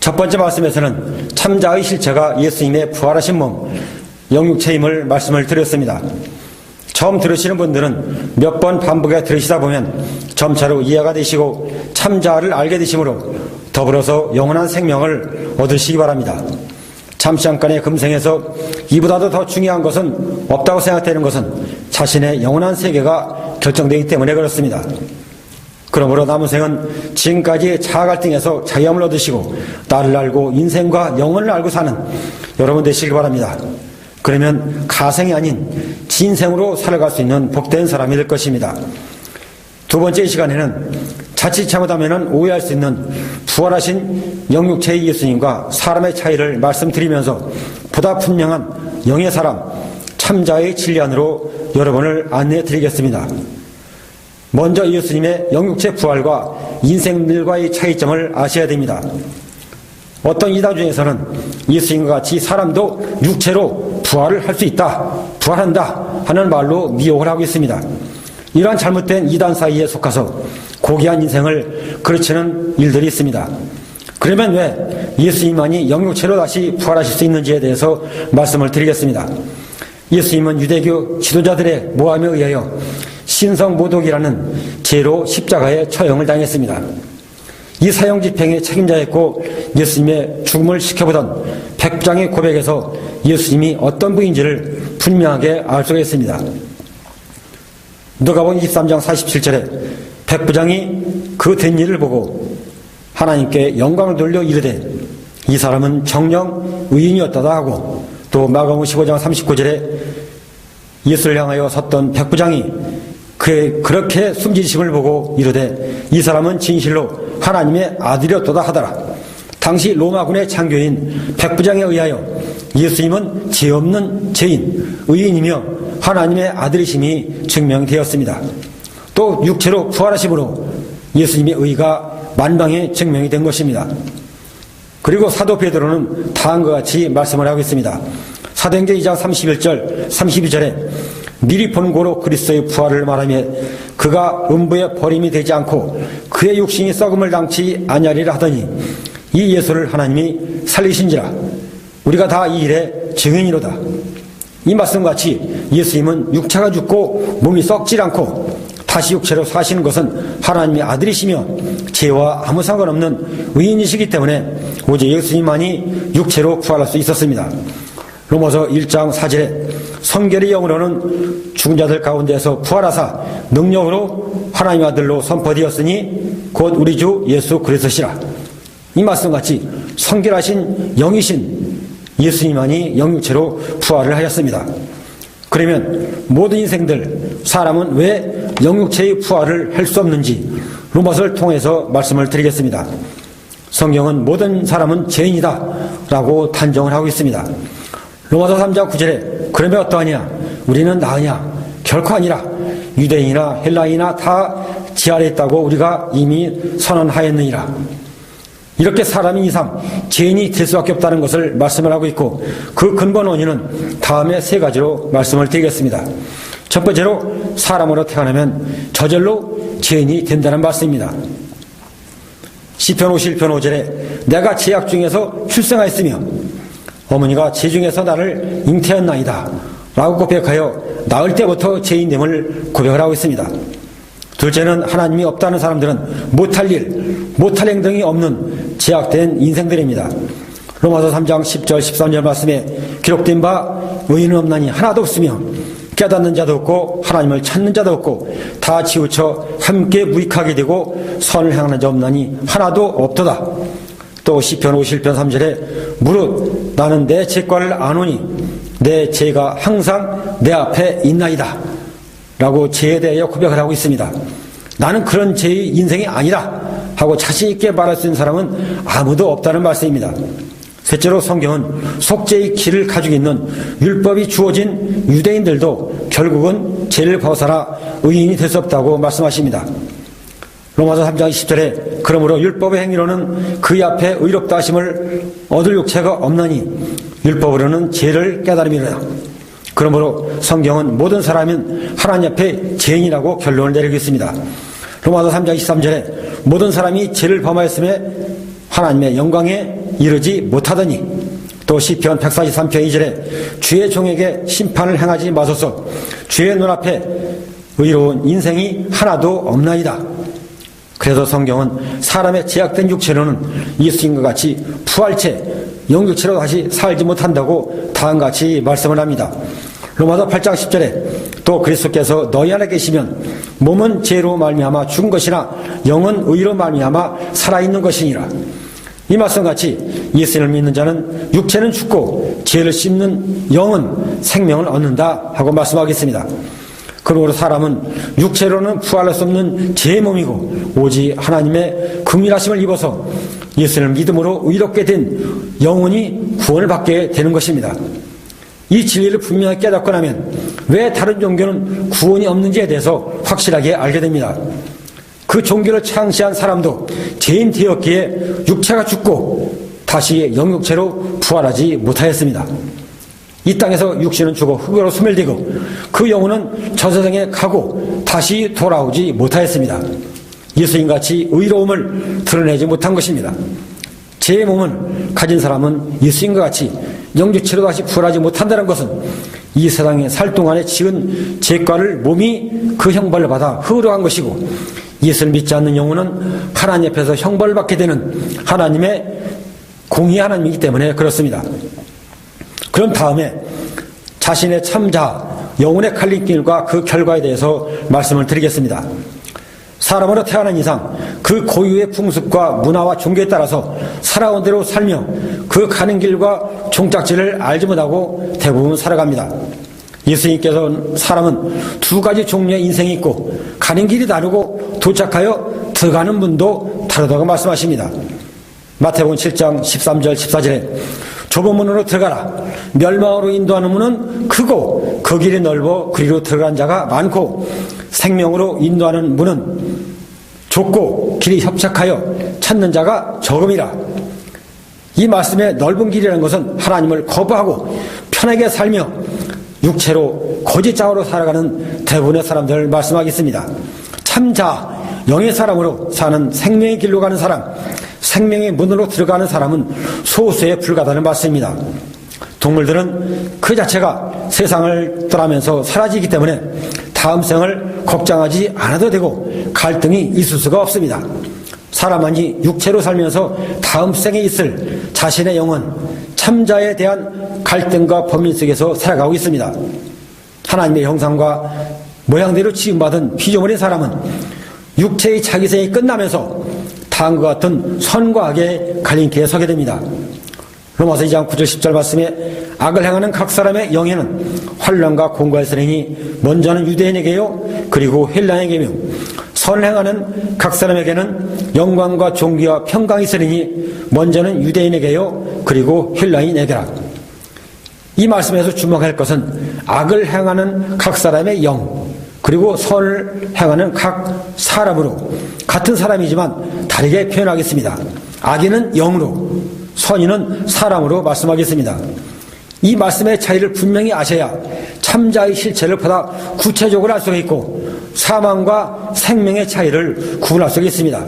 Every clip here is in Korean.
첫 번째 말씀에서는 참자의 실체가 예수님의 부활하신 몸, 영육체임을 말씀을 드렸습니다. 처음 들으시는 분들은 몇 번 반복해 들으시다 보면 점차로 이해가 되시고 참자를 알게 되심으로 더불어서 영원한 생명을 얻으시기 바랍니다. 잠시 잠깐의 금생에서 이보다도 더 중요한 것은 없다고 생각되는 것은 자신의 영원한 세계가 결정되기 때문에 그렇습니다. 그러므로 남은 생은 지금까지의 자아 갈등에서 자유함을 얻으시고 나를 알고 인생과 영혼을 알고 사는 여러분 되시기 바랍니다. 그러면 가생이 아닌 진생으로 살아갈 수 있는 복된 사람이 될 것입니다. 두 번째 시간에는 자칫 잘못하면 오해할 수 있는 부활하신 영육체의 예수님과 사람의 차이를 말씀드리면서 보다 분명한 영의 사람, 참자의 진리 안으로 여러분을 안내해 드리겠습니다. 먼저 예수님의 영육체 부활과 인생들과의 차이점을 아셔야 됩니다. 어떤 이단 중에서는 예수님과 같이 사람도 육체로 부활을 할 수 있다, 부활한다 하는 말로 미혹을 하고 있습니다. 이러한 잘못된 이단 사이에 속아서 고귀한 인생을 그르치는 일들이 있습니다. 그러면 왜 예수님만이 영육체로 다시 부활하실 수 있는지에 대해서 말씀을 드리겠습니다. 예수님은 유대교 지도자들의 모함에 의하여 신성모독이라는 죄로 십자가에 처형을 당했습니다. 이 사형 집행의 책임자였고 예수님의 죽음을 지켜보던 백부장의 고백에서 예수님이 어떤 분인지를 분명하게 알 수가 있습니다. 누가복음 23장 47절에 백부장이 그 된 일을 보고 하나님께 영광을 돌려 이르되 이 사람은 정령 의인이었다다 하고, 또 마가복음 15장 39절에 예수를 향하여 섰던 백부장이 그의 그렇게 숨지심을 보고 이르되 이 사람은 진실로 하나님의 아들이었도다 하더라. 당시 로마군의 장교인 백부장에 의하여 예수님은 죄 없는 죄인, 의인이며 하나님의 아들이심이 증명되었습니다. 또 육체로 부활하심으로 예수님의 의가 만방에 증명이 된 것입니다. 그리고 사도 베드로는 다음과 같이 말씀을 하고 있습니다. 사도행전 2장 31절 32절에 미리 본고로 그리스도의 부활을 말하며 그가 음부에 버림이 되지 않고 그의 육신이 썩음을 당치 아니하리라 하더니 이 예수를 하나님이 살리신지라 우리가 다 이 일의 증인이로다. 이 말씀같이 예수님은 육체가 죽고 몸이 썩지 않고 다시 육체로 사시는 것은 하나님의 아들이시며 죄와 아무 상관없는 의인이시기 때문에 오직 예수님만이 육체로 부활할 수 있었습니다. 로마서 1장 4절에 성결의 영으로는 죽은 자들 가운데서 부활하사 능력으로 하나님의 아들로 선포되었으니 곧 우리 주 예수 그리스도시라. 이 말씀같이 성결하신 영이신 예수님만이 영육체로 부활을 하였습니다. 그러면 모든 인생들 사람은 왜 영육체의 부활을 할 수 없는지 로마서를 통해서 말씀을 드리겠습니다. 성경은 모든 사람은 죄인이다 라고 단정을 하고 있습니다. 로마서 3장 9절에 그러면 어떠하냐? 우리는 나으냐? 결코 아니라 유대인이나 헬라인이나 다 지 아래 있다고 우리가 이미 선언하였느니라. 이렇게 사람인 이상 죄인이 될 수밖에 없다는 것을 말씀을 하고 있고 그 근본 원인은 다음에 세 가지로 말씀을 드리겠습니다. 첫 번째로 사람으로 태어나면 저절로 죄인이 된다는 말씀입니다. 시편 51편 5절에 내가 죄악 중에서 출생하였으며 어머니가 죄 중에서 나를 잉태했나이다 라고 고백하여 낳을 때부터 죄인됨을 고백을 하고 있습니다. 둘째는 하나님이 없다는 사람들은 못할 일, 못할 행동이 없는 제약된 인생들입니다. 로마서 3장 10절 13절 말씀에 기록된 바 의인은 없나니 하나도 없으며 깨닫는 자도 없고 하나님을 찾는 자도 없고 다 치우쳐 함께 무익하게 되고 선을 행하는 자 없나니 하나도 없도다. 또 시편 51편 3절에 무릇 나는 내 죄과를 아노니 내 죄가 항상 내 앞에 있나이다 라고 죄에 대하여 고백을 하고 있습니다. 나는 그런 죄의 인생이 아니라 하고 자신 있게 말할 수 있는 사람은 아무도 없다는 말씀입니다. 셋째로 성경은 속죄의 길을 가지고 있는 율법이 주어진 유대인들도 결국은 죄를 벗어나 의인이 될 수 없다고 말씀하십니다. 로마서 3장 20절에 그러므로 율법의 행위로는 그의 앞에 의롭다 하심을 얻을 육체가 없나니 율법으로는 죄를 깨달음이라. 그러므로 성경은 모든 사람은 하나님 앞에 죄인이라고 결론을 내리고 있습니다. 로마서 3장 23절에 모든 사람이 죄를 범하였음에 하나님의 영광에 이르지 못하더니 또 시편 143편 2절에 주의 종에게 심판을 행하지 마소서 주의 눈앞에 의로운 인생이 하나도 없나이다. 그래서 성경은 사람의 제약된 육체로는 예수님과 같이 부활체 영육체로 다시 살지 못한다고 다음같이 말씀을 합니다. 로마서 8장 10절에 또 그리스도께서 너희 안에 계시면 몸은 죄로 말미암아 죽은 것이나 영은 의로 말미암아 살아있는 것이니라. 이 말씀같이 예수님을 믿는 자는 육체는 죽고 죄를 씹는 영은 생명을 얻는다 하고 말씀하겠습니다. 그러므로 사람은 육체로는 부활할 수 없는 죄의 몸이고 오직 하나님의 긍휼하심을 입어서 예수님을 믿음으로 의롭게 된 영혼이 구원을 받게 되는 것입니다. 이 진리를 분명히 깨닫고 나면 왜 다른 종교는 구원이 없는지에 대해서 확실하게 알게 됩니다. 그 종교를 창시한 사람도 죄인 되었기에 육체가 죽고 다시 영육체로 부활하지 못하였습니다. 이 땅에서 육신은 죽어 흙으로 소멸되고 그 영혼은 저 세상에 가고 다시 돌아오지 못하였습니다. 예수님같이 의로움을 드러내지 못한 것입니다. 제 몸을 가진 사람은 예수님과 같이 영육체로 다시 부활하지 못한다는 것은 이 세상에 살 동안에 지은 죄과를 몸이 그 형벌을 받아 흙으로 간 것이고 예수를 믿지 않는 영혼은 하나님 앞에서 형벌을 받게 되는 하나님의 공의 하나님이기 때문에 그렇습니다. 그럼 다음에 자신의 참자, 영혼의 갈림길과 그 결과에 대해서 말씀을 드리겠습니다. 사람으로 태어난 이상 그 고유의 풍습과 문화와 종교에 따라서 살아온 대로 살며 그 가는 길과 종착지를 알지 못하고 대부분 살아갑니다. 예수님께서는 사람은 두 가지 종류의 인생이 있고 가는 길이 다르고 도착하여 들어가는 문도 다르다고 말씀하십니다. 마태복음 7장 13절 14절에 좁은 문으로 들어가라. 멸망으로 인도하는 문은 크고 그 길이 넓어 그리로 들어간 자가 많고 생명으로 인도하는 문은 좁고 길이 협착하여 찾는 자가 적음이라. 이 말씀의 넓은 길이라는 것은 하나님을 거부하고 편하게 살며 육체로 거짓장으로 살아가는 대부분의 사람들을 말씀하겠습니다. 참자, 영의 사람으로 사는 생명의 길로 가는 사람, 생명의 문으로 들어가는 사람은 소수에 불과하다는 말씀입니다. 동물들은 그 자체가 세상을 떠나면서 사라지기 때문에 다음 생을 걱정하지 않아도 되고 갈등이 있을 수가 없습니다. 사람만이 육체로 살면서 다음 생에 있을 자신의 영혼, 참자에 대한 갈등과 범민 속에서 살아가고 있습니다. 하나님의 형상과 모양대로 지음받은 피조물인 사람은 육체의 자기생이 끝나면서 다음과 같은 선과 악의 갈림길에 서게 됩니다. 로마서 2장 9절 10절 말씀에 악을 행하는 각 사람의 영에는 환난과 공고가 있으니 먼저는 유대인에게요 그리고 헬라인에게며 선을 행하는 각 사람에게는 영광과 존귀와 평강이 있으니 먼저는 유대인에게요 그리고 헬라인에게라. 이 말씀에서 주목할 것은 악을 행하는 각 사람의 영 그리고 선을 행하는 각 사람으로 같은 사람이지만 다르게 표현하겠습니다. 악인은 영으로 선인은 사람으로 말씀하겠습니다. 이 말씀의 차이를 분명히 아셔야 참자의 실체를 보다 구체적으로 알 수가 있고 사망과 생명의 차이를 구분할 수가 있습니다.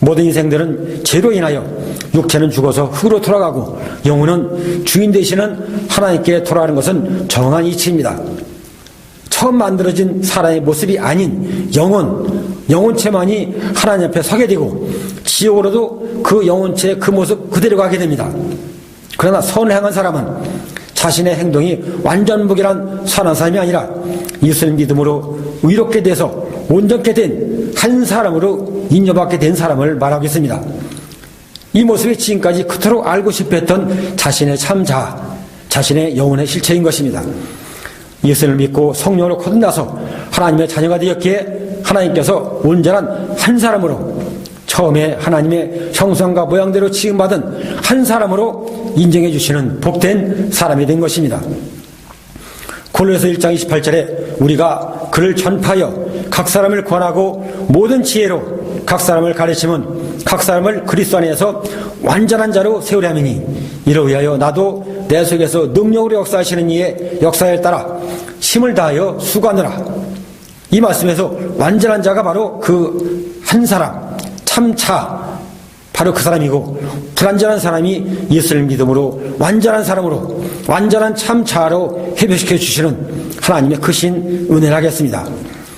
모든 인생들은 죄로 인하여 육체는 죽어서 흙으로 돌아가고 영혼은 주인 되시는 하나님께 돌아가는 것은 정한 이치입니다. 처음 만들어진 사람의 모습이 아닌 영혼체만이 하나님 앞에 서게 되고 지옥으로도 그 영혼체의 그 모습 그대로 가게 됩니다. 그러나 선을 행한 사람은 자신의 행동이 완전 무결한 선한 사람이 아니라 예수를 믿음으로 의롭게 돼서 온전케 된 한 사람으로 인정받게 된 사람을 말하고 있습니다. 이 모습이 지금까지 그토록 알고 싶어 했던 자신의 참자, 자신의 영혼의 실체인 것입니다. 예수를 믿고 성령으로 거듭나서 하나님의 자녀가 되었기에 하나님께서 온전한 한 사람으로 처음에 하나님의 형상과 모양대로 지음받은 한 사람으로 인정해 주시는 복된 사람이 된 것입니다. 골로새서 1장 28절에 우리가 그를 전파하여 각 사람을 권하고 모든 지혜로 각 사람을 가르치면 각 사람을 그리스도 안에서 완전한 자로 세우려 함이니 이로 위하여 나도 내 속에서 능력으로 역사하시는 이의 역사에 따라 힘을 다하여 수고하느라. 이 말씀에서 완전한 자가 바로 그 한 사람 참차 바로 그 사람이고, 불완전한 사람이 예수를 믿음으로 완전한 사람으로, 완전한 참 자아로 회복시켜 주시는 하나님의 크신 은혜를 하겠습니다.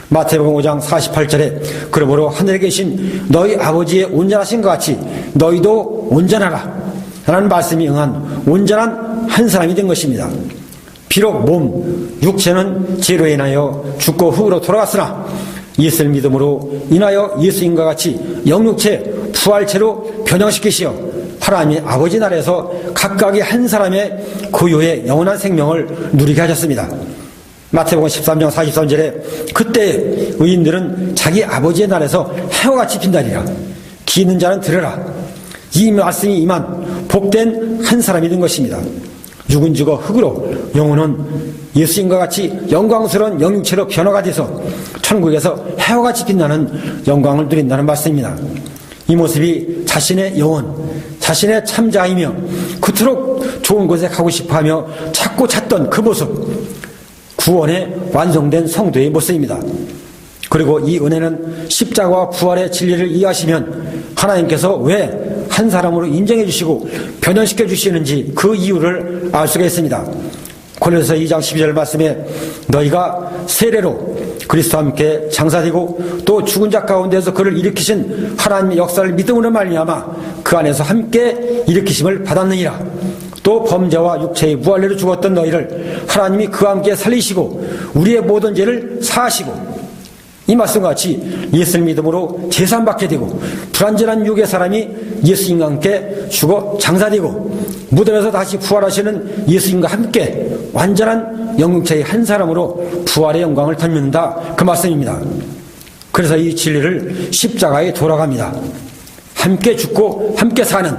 마태복음 5장 48절에 그러므로 하늘에 계신 너희 아버지의 온전하신 것 같이 너희도 온전하라 라는 말씀이 응한 온전한 한 사람이 된 것입니다. 비록 몸, 육체는 죄로 인하여 죽고 흙으로 돌아갔으나 예수를 믿음으로 인하여 예수님과 같이 영육체 부활체로 변형시키시어 하나님의 아버지 나라에서 각각의 한 사람의 고유의 영원한 생명을 누리게 하셨습니다. 마태복음 13장 43절에 그때 의인들은 자기 아버지의 날에서 해와 같이 핀다리라. 귀 있는 자는 들으라. 이 말씀이 임한 복된 한 사람이 된 것입니다. 육은 죽어 흙으로, 영혼은 예수님과 같이 영광스러운 영육체로 변화가 돼서 천국에서 해와 같이 빛나는 영광을 누린다는 말씀입니다. 이 모습이 자신의 영혼, 자신의 참자이며 그토록 좋은 곳에 가고 싶어하며 찾고 찾던 그 모습, 구원의 완성된 성도의 모습입니다. 그리고 이 은혜는 십자가와 부활의 진리를 이해하시면 하나님께서 왜 한 사람으로 인정해 주시고 변형시켜 주시는지 그 이유를 알 수가 있습니다. 고린도서 2장 12절 말씀에 너희가 세례로 그리스도와 함께 장사되고 또 죽은 자 가운데서 그를 일으키신 하나님의 역사를 믿음으로 말미암아 그 안에서 함께 일으키심을 받았느니라. 또 범죄와 육체의 무할례로 죽었던 너희를 하나님이 그와 함께 살리시고 우리의 모든 죄를 사하시고, 이 말씀과 같이 예수를 믿음으로 제사받게 되고 불완전한 육의 사람이 예수님과 함께 죽어 장사되고 무덤에서 다시 부활하시는 예수님과 함께 완전한 영육체의 한 사람으로 부활의 영광을 덧입는다, 그 말씀입니다. 그래서 이 진리를 십자가에 돌아갑니다. 함께 죽고 함께 사는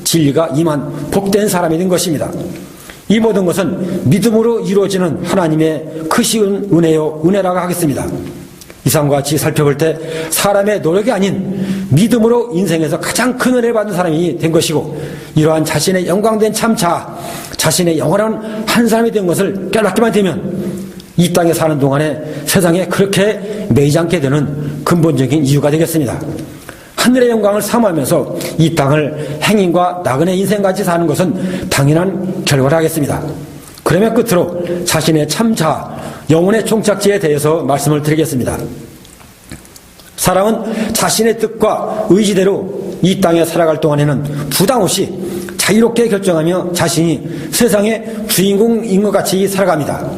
진리가 임한 복된 사람이 된 것입니다. 이 모든 것은 믿음으로 이루어지는 하나님의 크신 은혜라고 하겠습니다. 이상과 같이 살펴볼 때 사람의 노력이 아닌 믿음으로 인생에서 가장 큰 은혜를 받은 사람이 된 것이고, 이러한 자신의 영광된 참자, 자신의 영원한 한 사람이 된 것을 깨닫기만 되면 이 땅에 사는 동안에 세상에 그렇게 매이지 않게 되는 근본적인 이유가 되겠습니다. 하늘의 영광을 사모하면서 이 땅을 행인과 나그네 인생같이 사는 것은 당연한 결과를 하겠습니다. 그러면 끝으로 자신의 참자, 영혼의 종착지에 대해서 말씀을 드리겠습니다. 사람은 자신의 뜻과 의지대로 이 땅에 살아갈 동안에는 부담 없이 자유롭게 결정하며 자신이 세상의 주인공인 것 같이 살아갑니다.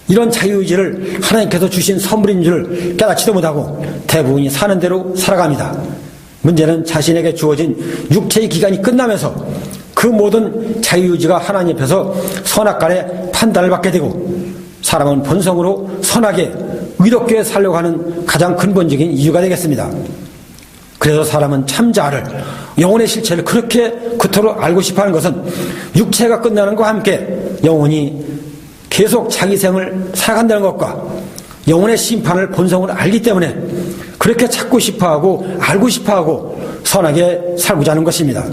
이런 자유의지를 하나님께서 주신 선물인 줄 깨닫지도 못하고 대부분이 사는 대로 살아갑니다. 문제는 자신에게 주어진 육체의 기간이 끝나면서 그 모든 자유의지가 하나님 앞에서 선악간의 판단을 받게 되고 사람은 본성으로 선하게 의롭게 살려고 하는 가장 근본적인 이유가 되겠습니다. 그래서 사람은 참자를, 영혼의 실체를 그렇게 그토록 알고 싶어하는 것은 육체가 끝나는 것과 함께 영혼이 계속 자기 생을 살아간다는 것과 영혼의 심판을 본성으로 알기 때문에 그렇게 찾고 싶어하고 알고 싶어하고 선하게 살고자 하는 것입니다.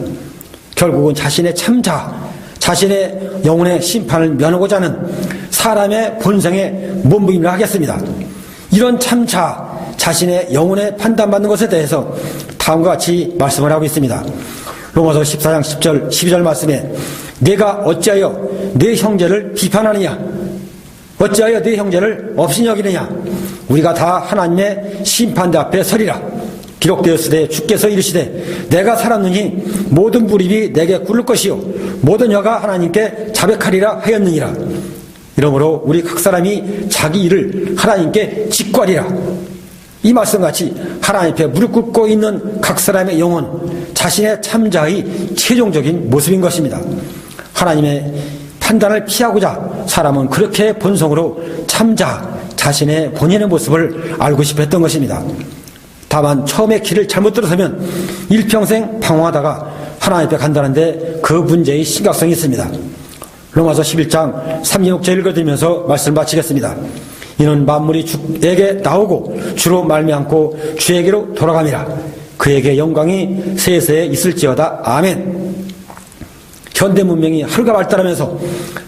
결국은 자신의 참자, 자신의 영혼의 심판을 면하고자 하는 사람의 본성의 몸부림을 하겠습니다. 이런 참자, 자신의 영혼의 판단받는 것에 대해서 다음과 같이 말씀을 하고 있습니다. 로마서 14장 10절, 12절 말씀에 내가 어찌하여 내 형제를 비판하느냐? 어찌하여 내 형제를 없이 여기느냐? 우리가 다 하나님의 심판대 앞에 서리라. 기록되었으되 주께서 이르시되 내가 살았느니 모든 불입이 내게 굴릴 것이요 모든 혀가 하나님께 자백하리라 하였느니라. 이러므로 우리 각 사람이 자기 일을 하나님께 직구하리라. 이 말씀같이 하나님 앞에 무릎 꿇고 있는 각 사람의 영혼, 자신의 참자의 최종적인 모습인 것입니다. 하나님의 판단을 피하고자 사람은 그렇게 본성으로 참자, 자신의 본연의 모습을 알고 싶어 했던 것입니다. 다만 처음에 길을 잘못 들어서면 일평생 방황하다가 하나님 앞에 간다는데 그 문제의 심각성이 있습니다. 로마서 11장 36절 읽어드리면서 말씀 마치겠습니다. 이는 만물이 주에게 나오고 주로 말미암고 주에게로 돌아감이라. 그에게 영광이 세세에 있을지어다. 아멘. 현대 문명이 하루가 발달하면서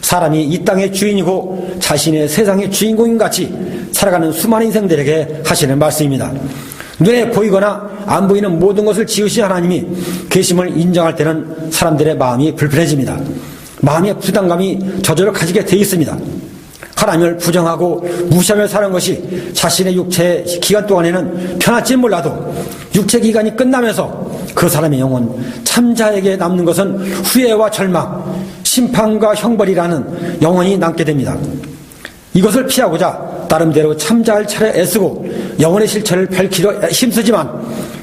사람이 이 땅의 주인이고 자신의 세상의 주인공인 같이 살아가는 수많은 인생들에게 하시는 말씀입니다. 눈에 보이거나 안 보이는 모든 것을 지으신 하나님이 계심을 인정할 때는 사람들의 마음이 불편해집니다. 마음의 부담감이 저절로 가지게 돼 있습니다. 하나님을 부정하고 무시하며 사는 것이 자신의 육체 기간 동안에는 편할지 몰라도 육체 기간이 끝나면서 그 사람의 영혼 참자에게 남는 것은 후회와 절망, 심판과 형벌이라는 영혼이 남게 됩니다. 이것을 피하고자 나름대로 참자할 차례 애쓰고 영혼의 실체를 밝히려 힘쓰지만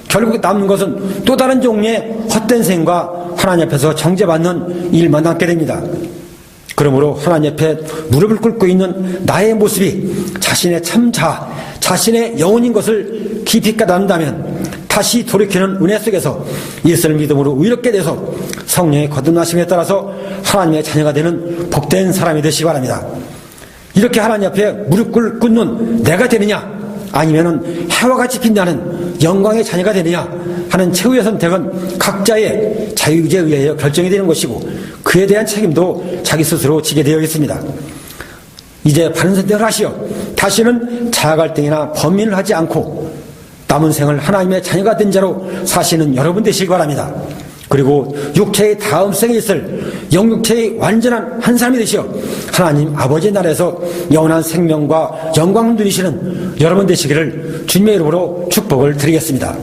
결국 남는 것은 또 다른 종류의 헛된 생과 하나님 앞에서 정죄받는 일만 남게 됩니다. 그러므로 하나님 앞에 무릎을 꿇고 있는 나의 모습이 자신의 참자, 자신의 영혼인 것을 깊이 깨닫는다면 다시 돌이키는 은혜 속에서 예수를 믿음으로 의롭게 돼서 성령의 거듭나심에 따라서 하나님의 자녀가 되는 복된 사람이 되시기 바랍니다. 이렇게 하나님 앞에 무릎을 꿇는 내가 되느냐, 아니면은 해와 같이 빛나는 영광의 자녀가 되느냐 하는 최후의 선택은 각자의 자유의지에 의하여 결정이 되는 것이고 그에 대한 책임도 자기 스스로 지게 되어 있습니다. 이제 바른 선택을 하시어 다시는 자아갈등이나 범민을 하지 않고 남은 생을 하나님의 자녀가 된 자로 사시는 여러분 되시기 바랍니다. 그리고 육체의 다음 생에 있을 영육체의 완전한 한 사람이 되시어 하나님 아버지의 나라에서 영원한 생명과 영광을 누리시는 여러분 되시기를 주님의 이름으로 축복을 드리겠습니다.